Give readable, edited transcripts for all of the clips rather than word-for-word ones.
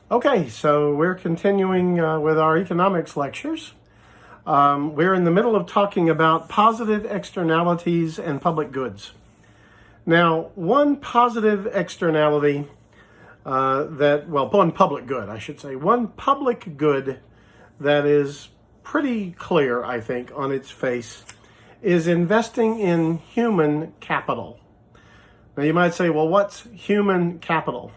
Okay, so we're continuing with our economics lectures. We're in the middle of talking about positive externalities and public goods. Now, one positive externality one public good, I should say, one public good that is pretty clear, I think, on its face, is investing in human capital. Now, you might say, well, what's human capital?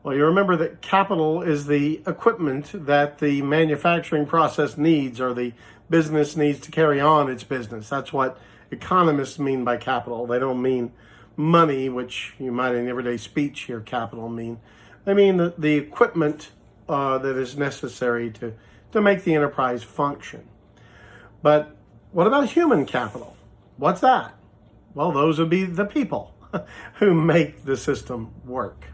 Well, you remember that capital is the equipment that the manufacturing process needs or the business needs to carry on its business. That's what economists mean by capital. They don't mean money, which you might in everyday speech hear capital mean. They mean the equipment that is necessary to make the enterprise function. But what about human capital? What's that? Well, those would be the people who make the system work.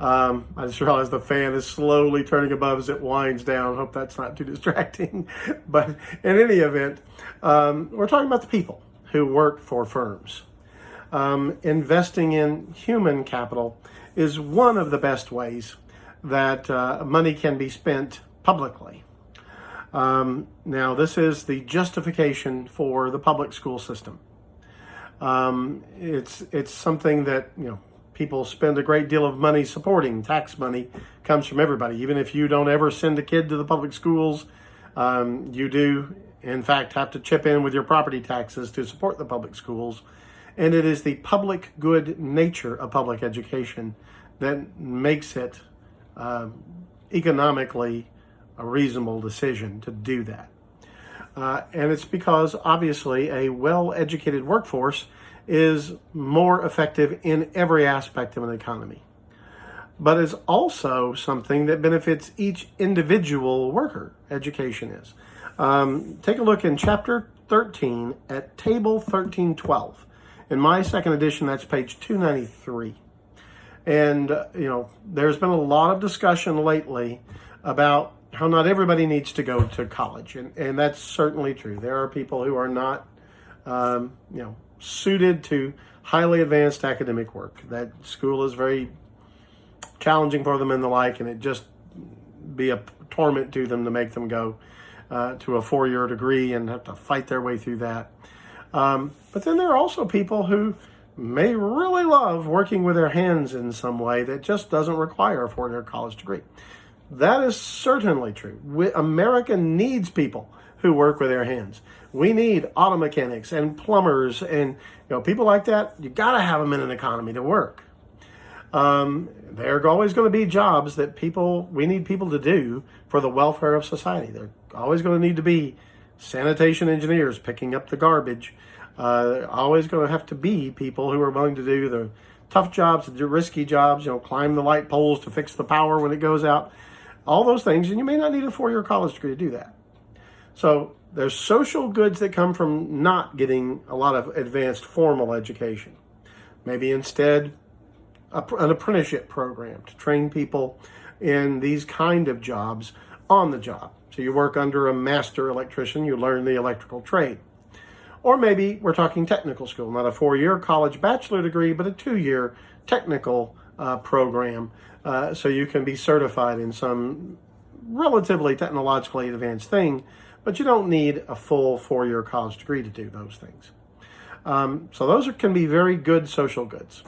I just realized the fan is slowly turning above as it winds down. Hope that's not too distracting. But in any event, we're talking about the people who work for firms. Investing in human capital is one of the best ways that money can be spent publicly. Now, this is the justification for the public school system. It's something that, people spend a great deal of money supporting. Tax money comes from everybody. Even if you don't ever send a kid to the public schools, you do, in fact, have to chip in with your property taxes to support the public schools. And it is the public good nature of public education that makes it economically a reasonable decision to do that. And it's because, obviously, a well-educated workforce is more effective in every aspect of an economy, but is also something that benefits each individual worker. Education is. Take a look in chapter 13 at table 1312. In my second edition, that's page 293. And, there's been a lot of discussion lately about how not everybody needs to go to college. And that's certainly true. There are people who are not, suited to highly advanced academic work. That school is very challenging for them and the like, and it just be a torment to them to make them go to a 4-year degree and have to fight their way through that. But then there are also people who may really love working with their hands in some way that just doesn't require a 4-year college degree. That is certainly true. America needs people who work with their hands. We need auto mechanics and plumbers and people like that. You got to have them in an economy to work. There are always going to be jobs that we need people to do for the welfare of society. They're always going to need to be sanitation engineers picking up the garbage. Always going to have to be people who are willing to do the tough jobs, the risky jobs, climb the light poles to fix the power when it goes out. All those things, and you may not need a 4-year college degree to do that. So there's social goods that come from not getting a lot of advanced formal education. Maybe instead an apprenticeship program to train people in these kind of jobs on the job. So you work under a master electrician, you learn the electrical trade. Or maybe we're talking technical school, not a 4-year college bachelor degree, but a 2-year technical program. So you can be certified in some relatively technologically advanced thing, but you don't need a full 4-year college degree to do those things. So those can be very good social goods.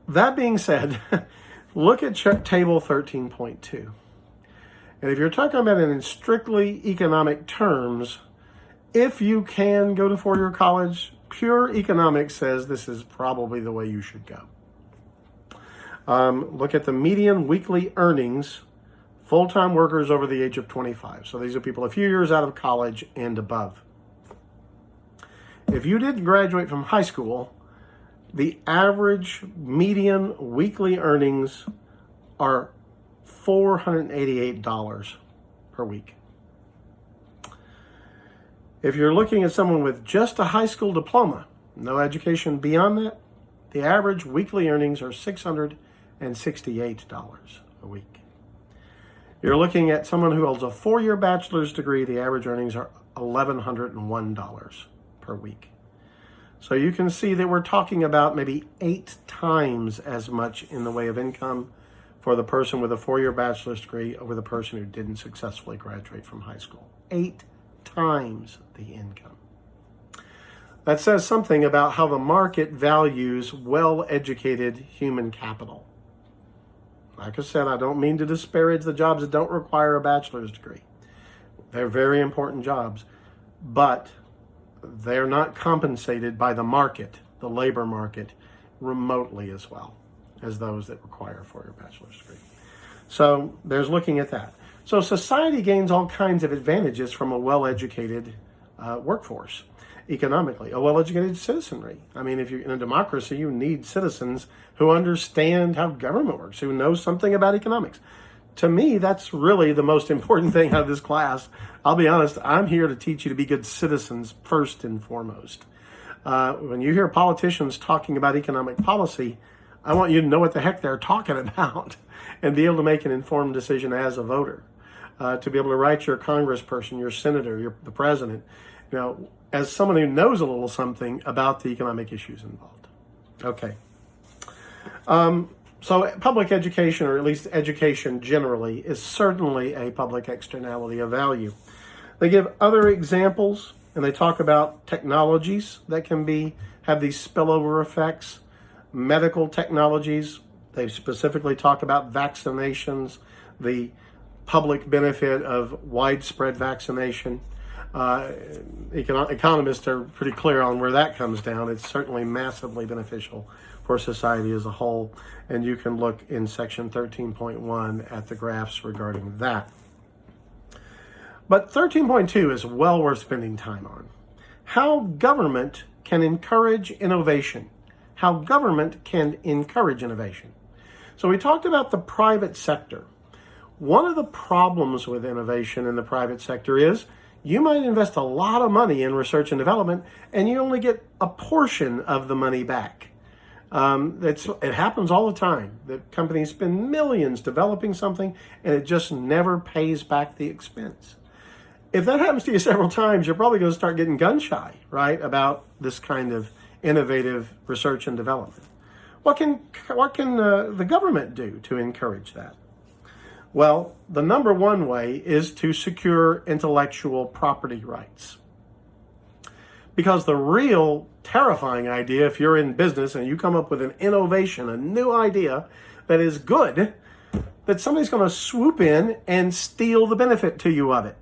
That being said, look at table 13.2. And if you're talking about it in strictly economic terms, if you can go to 4-year college, pure economics says this is probably the way you should go. Look at the median weekly earnings, full-time workers over the age of 25. So these are people a few years out of college and above. If you didn't graduate from high school, the average median weekly earnings are $488 per week. If you're looking at someone with just a high school diploma, no education beyond that, the average weekly earnings are $668 a week. You're looking at someone who holds a 4-year bachelor's degree, the average earnings are $1,101 per week. So you can see that we're talking about maybe 8 times as much in the way of income for the person with a 4-year bachelor's degree over the person who didn't successfully graduate from high school. 8 times the income. That says something about how the market values well-educated human capital. Like I said, I don't mean to disparage the jobs that don't require a bachelor's degree. They're very important jobs, but they're not compensated by the market, the labor market, remotely as well as those that require a 4-year bachelor's degree. So there's looking at that. So society gains all kinds of advantages from a well-educated workforce. Economically, a well-educated citizenry. I mean, if you're in a democracy, you need citizens who understand how government works, who know something about economics. To me, that's really the most important thing out of this class. I'll be honest, I'm here to teach you to be good citizens first and foremost. When you hear politicians talking about economic policy, I want you to know what the heck they're talking about and be able to make an informed decision as a voter. To be able to write your congressperson, your senator, the president, as someone who knows a little something about the economic issues involved. Okay. So public education, or at least education generally, is certainly a public externality of value. They give other examples, and they talk about technologies that can have these spillover effects, medical technologies. They specifically talk about vaccinations, the public benefit of widespread vaccination. Economists are pretty clear on where that comes down. It's certainly massively beneficial for society as a whole, and you can look in section 13.1 at the graphs regarding that. But 13.2 is well worth spending time on. How government can encourage innovation. How government can encourage innovation. So we talked about the private sector. One of the problems with innovation in the private sector is you might invest a lot of money in research and development, and you only get a portion of the money back. It happens all the time that companies spend millions developing something, and it just never pays back the expense. If that happens to you several times, you're probably going to start getting gun shy, right, about this kind of innovative research and development. What can the government do to encourage that? Well, the number one way is to secure intellectual property rights. Because the real terrifying idea, if you're in business and you come up with an innovation, a new idea that is good, that somebody's going to swoop in and steal the benefit to you of it.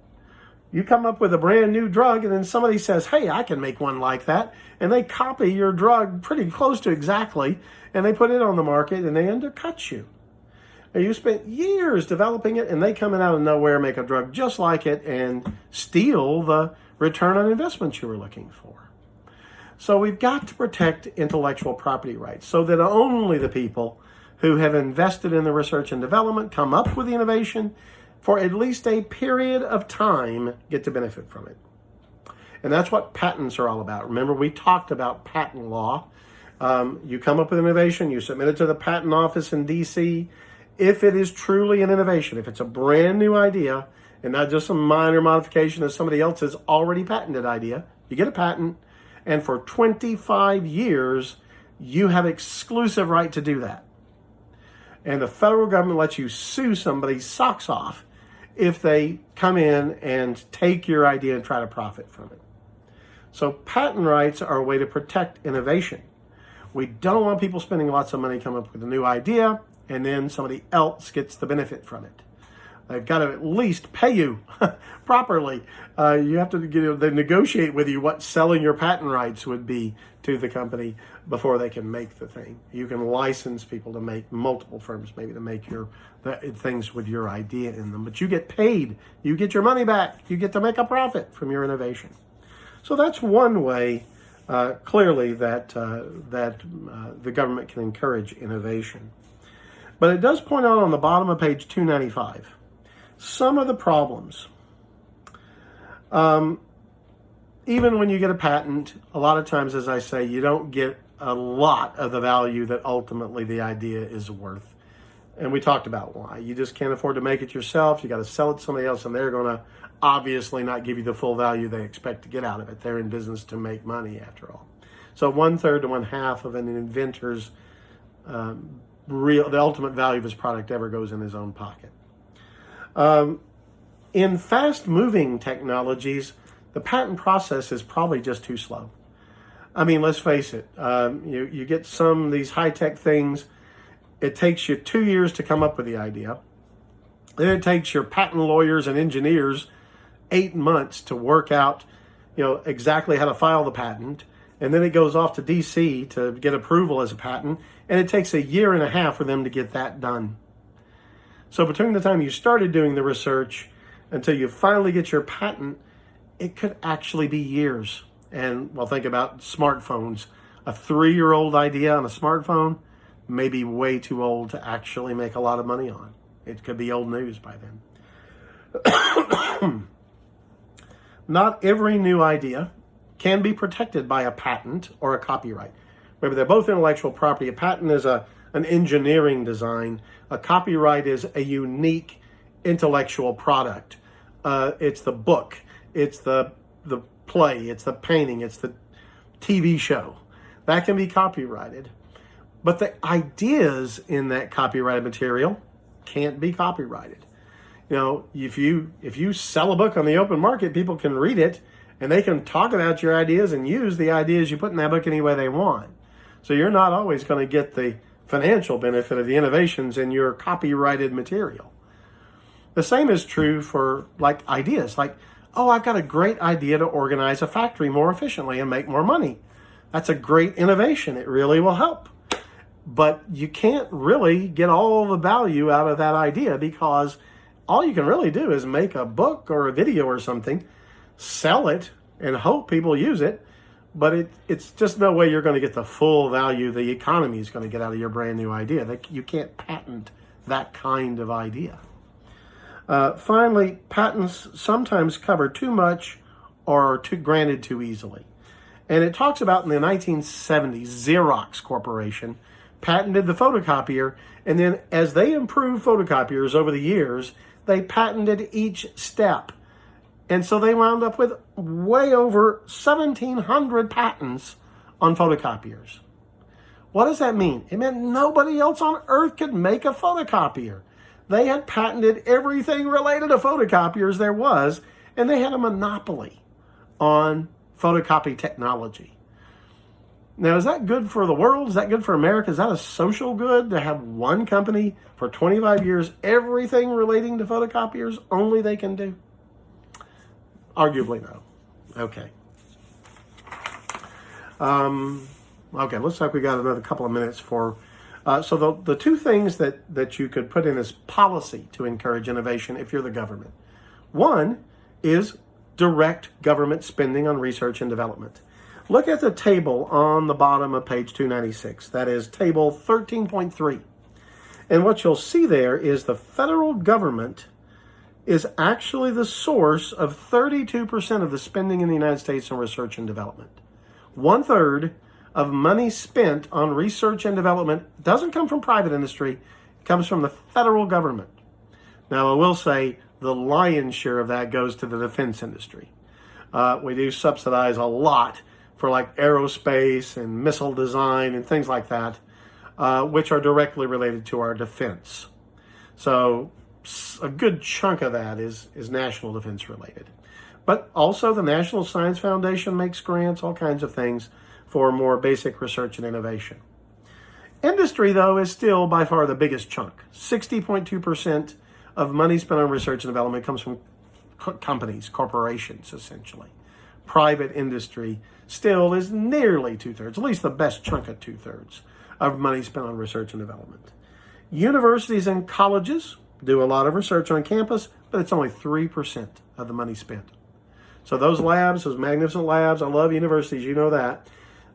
You come up with a brand new drug, and then somebody says, hey, I can make one like that. And they copy your drug pretty close to exactly, and they put it on the market, and they undercut you. And you spent years developing it, and they come in out of nowhere, make a drug just like it, and steal the return on investment you were looking for. So we've got to protect intellectual property rights so that only the people who have invested in the research and development, come up with the innovation, for at least a period of time, get to benefit from it. And that's what patents are all about. Remember, we talked about patent law. You come up with innovation, you submit it to the patent office in D.C. If it is truly an innovation, if it's a brand new idea and not just a minor modification of somebody else's already patented idea, you get a patent, and for 25 years, you have exclusive right to do that. And the federal government lets you sue somebody's socks off if they come in and take your idea and try to profit from it. So patent rights are a way to protect innovation. We don't want people spending lots of money coming up with a new idea and then somebody else gets the benefit from it. They've got to at least pay you properly. You have to they negotiate with you what selling your patent rights would be to the company before they can make the thing. You can license people to make multiple firms, maybe to make things with your idea in them. But you get paid. You get your money back. You get to make a profit from your innovation. So that's one way, clearly, that the government can encourage innovation. But it does point out on the bottom of page 295 some of the problems. Even when you get a patent, a lot of times, as I say, you don't get a lot of the value that ultimately the idea is worth. And we talked about why. You just can't afford to make it yourself. You got to sell it to somebody else, and they're going to obviously not give you the full value they expect to get out of it. They're in business to make money, after all. So 1/3 to 1/2 of an inventor's the ultimate value of his product ever goes in his own pocket. In fast-moving technologies, the patent process is probably just too slow. I mean, let's face it. You get some of these high-tech things. It takes you 2 years to come up with the idea. Then it takes your patent lawyers and engineers 8 months to work out, exactly how to file the patent. And then it goes off to DC to get approval as a patent. And it takes 1.5 years for them to get that done. So between the time you started doing the research until you finally get your patent, it could actually be years. And well, think about smartphones. A 3-year-old idea on a smartphone may be way too old to actually make a lot of money on. It could be old news by then. Not every new idea can be protected by a patent or a copyright. Remember, they're both intellectual property. A patent is an engineering design. A copyright is a unique intellectual product. It's the book. It's the play. It's the painting. It's the TV show. That can be copyrighted. But the ideas in that copyrighted material can't be copyrighted. If you sell a book on the open market, people can read it and they can talk about your ideas and use the ideas you put in that book any way they want. So you're not always going to get the financial benefit of the innovations in your copyrighted material. The same is true for ideas like, I've got a great idea to organize a factory more efficiently and make more money. That's a great innovation. It really will help. But you can't really get all the value out of that idea because all you can really do is make a book or a video or something, sell it, and hope people use it. But it's just no way you're going to get the full value the economy is going to get out of your brand new idea. You can't patent that kind of idea. Finally, patents sometimes cover too much or are granted too easily. And it talks about in the 1970s, Xerox Corporation patented the photocopier, and then as they improved photocopiers over the years, they patented each step. And so they wound up with way over 1,700 patents on photocopiers. What does that mean? It meant nobody else on earth could make a photocopier. They had patented everything related to photocopiers there was, and they had a monopoly on photocopy technology. Now, is that good for the world? Is that good for America? Is that a social good to have one company for 25 years, everything relating to photocopiers, only they can do? Arguably no. Okay. Okay, looks like we got another couple of minutes for... So the two things that you could put in as policy to encourage innovation if you're the government. One is direct government spending on research and development. Look at the table on the bottom of page 296. That is table 13.3. And what you'll see there is the federal government is actually the source of 32% of the spending in the United States on research and development. 1/3 of money spent on research and development doesn't come from private industry, it comes from the federal government. Now, I will say the lion's share of that goes to the defense industry. We do subsidize a lot for aerospace and missile design and things like that, which are directly related to our defense. So a good chunk of that is national defense related. But also the National Science Foundation makes grants, all kinds of things for more basic research and innovation. Industry, though, is still by far the biggest chunk. 60.2% of money spent on research and development comes from companies, corporations, essentially. Private industry still is nearly 2/3, at least the best chunk of 2/3 of money spent on research and development. Universities and colleges do a lot of research on campus, but it's only 3% of the money spent. So those labs, those magnificent labs, I love universities, you know that.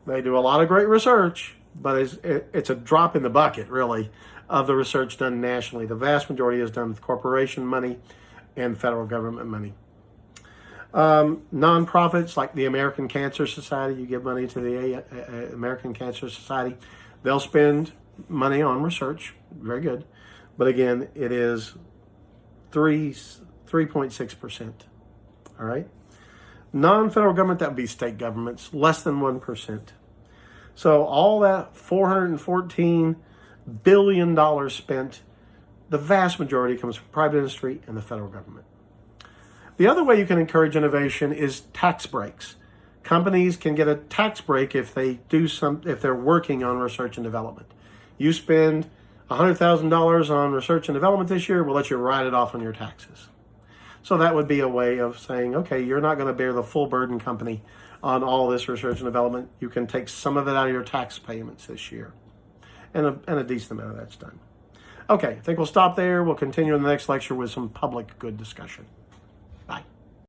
They do a lot of great research, but it's a drop in the bucket, really, of the research done nationally. The vast majority is done with corporation money and federal government money. Nonprofits like the American Cancer Society, you give money to the American Cancer Society, they'll spend money on research, very good. But again, it is 3.6%, all right? Non-federal government, that would be state governments, less than 1%. So all that 414 billion spent. The vast majority comes from private industry and the federal government. The other way you can encourage innovation is tax breaks. Companies can get a tax break if they're working on research and development. You spend $100,000 on research and development this year, we'll let you write it off on your taxes. So that would be a way of saying, okay, you're not going to bear the full burden, company, on all this research and development. You can take some of it out of your tax payments this year. And a decent amount of that's done. Okay, I think we'll stop there. We'll continue in the next lecture with some public good discussion.